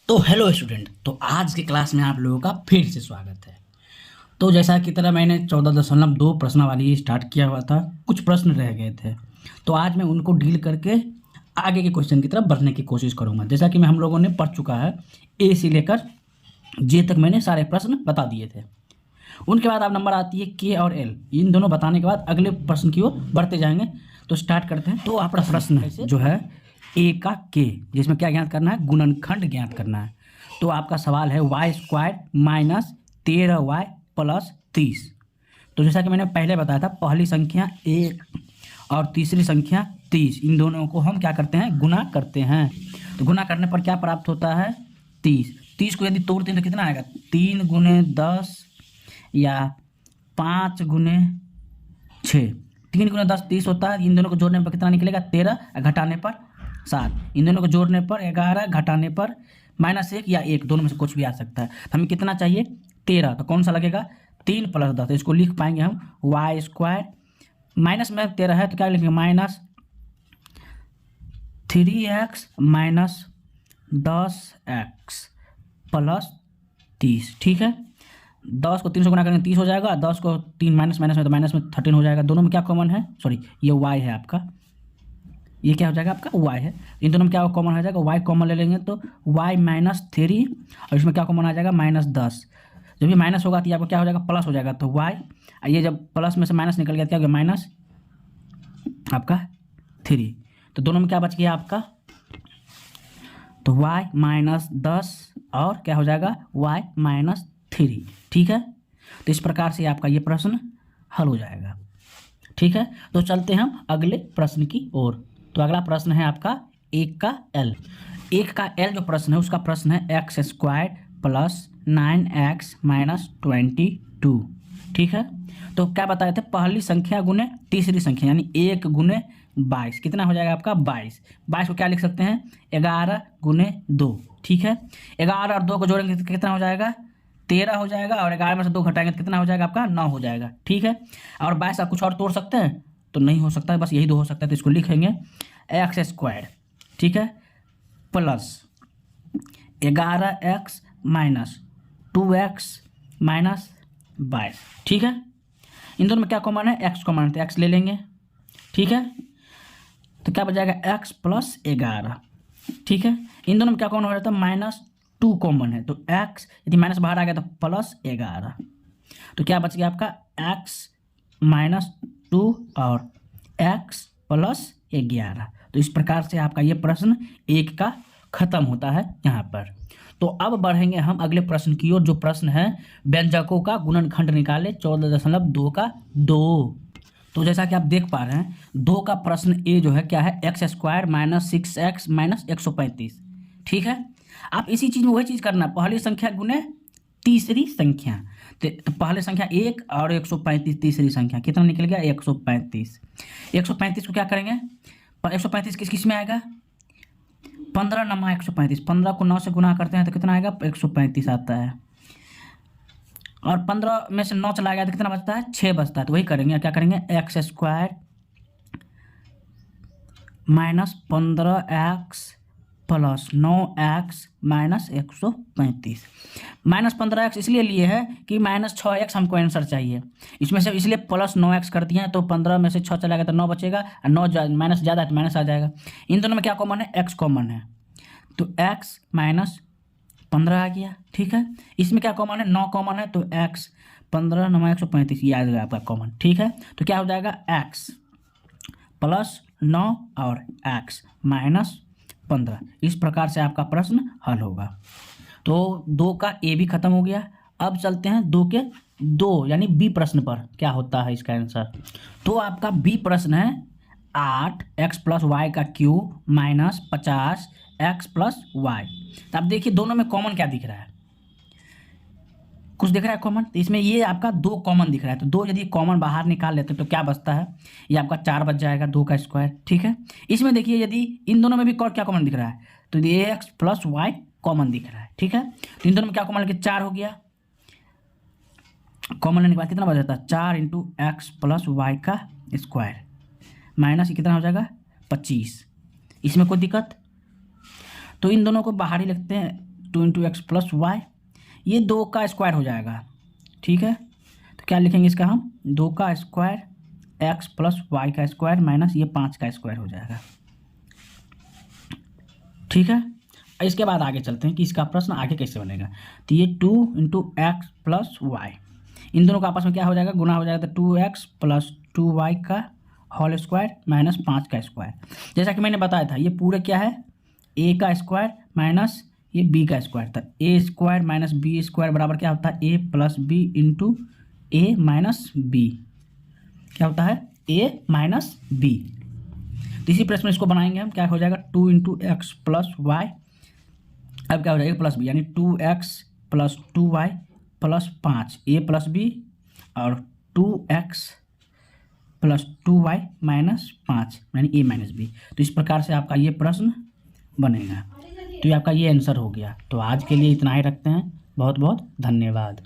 तो hello student, तो आज के क्लास में आप लोगों का फिर से स्वागत है। तो जैसा कि तरह मैंने 14.2 प्रश्नावली स्टार्ट किया हुआ था, कुछ प्रश्न रह गए थे, तो आज मैं उनको डील करके आगे के क्वेश्चन की तरफ बढ़ने की कोशिश करूंगा। जैसा कि हम लोगों ने पढ़ चुका है, ए से लेकर जे तक मैंने सारे प्रश्न बता दिए थे। उनके बाद अब नंबर आती है के और एल। इन दोनों बताने के बाद अगले प्रश्न की ओर बढ़ते जाएंगे। तो स्टार्ट करते हैं। तो आपका प्रश्न जो है ए का के, जिसमें क्या ज्ञात करना है, गुणनखंड ज्ञात करना है। तो आपका सवाल है Y square minus 13y plus 30। तो जैसा कि मैंने पहले बताया था, पहली संख्या 1 और तीसरी संख्या 30, इन दोनों को हम क्या करते हैं, गुना करते हैं। तो गुना करने पर क्या प्राप्त होता है, 30। 30 को यदि तोड़ते हैं तो कितना आएगा, 3 गुने 10 या 5 गुने 6। 3 गुने 10 30 होता है। इन दोनों को जोड़ने पर कितना निकलेगा, 13, घटाने पर 7। इन दोनों को जोड़ने पर 11, घटाने पर -1 या 1, दोनों में से कुछ भी आ सकता है। तो हमें कितना चाहिए, 13। तो कौन सा लगेगा, 3 + 10। तो इसको लिख पाएंगे हम वाई स्क्वायर, माइनस में 13 है तो क्या लिखेंगे, -3x माइनस 10x प्लस 30। ठीक है, 10 को 3 से गुना करेंगे 30 हो जाएगा, 10 को 3 माइनस में तो माइनस में 13 हो जाएगा। दोनों में क्या कॉमन है, सॉरी ये y है आपका, ये क्या हो जाएगा आपका y है। इन दोनों में क्या कॉमन हो जाएगा, y कॉमन ले लेंगे तो y -3, और इसमें क्या कॉमन आ जाएगा, -10। जब ये माइनस होगा तो ये आपको क्या हो जाएगा, प्लस हो जाएगा। तो y, ये जब प्लस में से माइनस निकल गया क्या हो गया, माइनस आपका 3। तो दोनों में क्या बच गया आपका, तो y -10 और क्या हो जाएगा, y -3। ठीक है, तो इस प्रकार से आपका ये प्रश्न हल हो जाएगा। ठीक है, तो चलते हैं हम अगले प्रश्न की ओर। तो अगला प्रश्न है आपका 1 का एल। 1 का एल जो प्रश्न है, उसका प्रश्न है x² प्लस 9x माइनस 22। ठीक है, तो क्या बताए थे, पहली संख्या गुने तीसरी संख्या, यानी 1 गुने 22 कितना हो जाएगा आपका, 22। 22 को क्या लिख सकते हैं, 11 गुने 2। ठीक है, 11 और 2 को जोड़ेंगे तो कितना हो जाएगा, 13 हो जाएगा, और 11 में से 2 घटाएंगे तो कितना हो जाएगा आपका, 9 हो जाएगा। ठीक है, और 22 आप कुछ और तोड़ सकते हैं तो नहीं हो सकता है, बस यही 2 हो सकता है। तो इसको लिखेंगे x², ठीक है, plus 11x minus 2x minus 22। ठीक है, इन दोनों में क्या कॉमन है, x कॉमन है तो x ले लेंगे। ठीक है, तो क्या बच जाएगा, x प्लस 11। ठीक है, इन दोनों में क्या कॉमन हो जाता है, -2 कॉमन है, तो x यदि माइनस बाहर आ गया तो प्लस 11। तो क्या बच गया आपका, x -2 और x प्लस 11। तो इस प्रकार से आपका ये प्रश्न 1 का खत्म होता है यहाँ पर। तो अब बढ़ेंगे हम अगले प्रश्न की ओर, जो प्रश्न है व्यंजकों का गुणनखंड निकाले 14.2 का 2। तो जैसा कि आप देख पा रहे हैं, 2 का प्रश्न ए जो है क्या है, x² माइनस 6x माइनस 135। ठीक है, आप इसी चीज़ में वही चीज़ करना, पहली संख्या गुने तीसरी संख्या। तो पहले संख्या 1 और 135 तीसरी संख्या, कितना निकल गया, 135। 135 को क्या करेंगे, 135 किस किस में आएगा, 15 नमा 135। 15 को 9 से गुना करते हैं तो कितना आएगा, 135 आता है, और 15 में से 9 चला गया तो कितना बचता है, 6 बचता है। तो वही करेंगे, क्या करेंगे, x² minus 15x plus 9x minus 135। -15x इसलिए लिए है कि -6x हमको आंसर चाहिए, इसमें से इसलिए प्लस 9x कर दिए हैं। तो 15 में से 6 चला गया तो 9 बचेगा, और 9 माइनस ज़्यादा है तो माइनस आ जाएगा। इन दोनों में क्या कॉमन है, x कॉमन है, तो x माइनस 15 आ गया। ठीक है, इसमें क्या कॉमन है, 9 कॉमन है, तो x 15 9 135 ये आ जाएगा आपका कॉमन। ठीक है, तो क्या हो जाएगा, x प्लस 9 और x माइनस 15। इस प्रकार से आपका प्रश्न हल होगा। तो 2 का ए भी खत्म हो गया। अब चलते हैं 2 के 2 यानी बी प्रश्न पर, क्या होता है इसका आंसर। तो आपका बी प्रश्न है 8x प्लस वाई का cube minus 50x plus y. तो आप देखिए दोनों में कॉमन क्या दिख रहा है, कुछ दिख रहा है कॉमन, तो इसमें ये आपका 2 कॉमन दिख रहा है। तो 2 यदि कॉमन बाहर निकाल लेते तो क्या बचता है, ये आपका 4 बच जाएगा, 2 का स्क्वायर। ठीक है, इसमें देखिए यदि इन दोनों में भी क्या कॉमन दिख रहा है, तो ये x प्लस वाई कॉमन दिख रहा है। ठीक है, तो इन दोनों में क्या कॉमन लेके 4 हो गया, कॉमन लेने के बाद कितना बच जाता है, 4 × x प्लस वाई का स्क्वायर माइनस कितना हो जाएगा, 25। इसमें कोई दिक्कत, तो इन दोनों को बाहर ही लिखते हैं, two into x plus y, ये 2 का स्क्वायर हो जाएगा, ठीक है। तो क्या लिखेंगे इसका हम, 2 का स्क्वायर एक्स प्लस वाई का स्क्वायर माइनस ये 5 का स्क्वायर हो जाएगा, ठीक है। इसके बाद आगे चलते हैं कि इसका प्रश्न आगे कैसे बनेगा। तो ये 2 इंटू एक्स प्लस वाई, इन दोनों का आपस में क्या हो जाएगा, गुना हो जाएगा। तो 2x प्लस 2y का होल स्क्वायर माइनस 5 का स्क्वायर। जैसा कि मैंने बताया था, ये पूरे क्या है, a का स्क्वायर माइनस ये b का स्क्वायर था। a square minus b square बराबर क्या होता है, a plus b into a minus b, क्या होता है, a माइनस बी। तो इसी प्रश्न में इसको बनाएंगे हम, क्या हो जाएगा, 2 इंटू एक्स प्लस वाई, अब क्या हो जाएगा प्लस बी, यानी 2x plus 2y plus 5 a plus b और 2x प्लस 2y माइनस 5 यानी a माइनस बी। तो इस प्रकार से आपका ये प्रश्न बनेगा। तो ये आपका ये आंसर हो गया। तो आज के लिए इतना ही रखते हैं, बहुत बहुत धन्यवाद।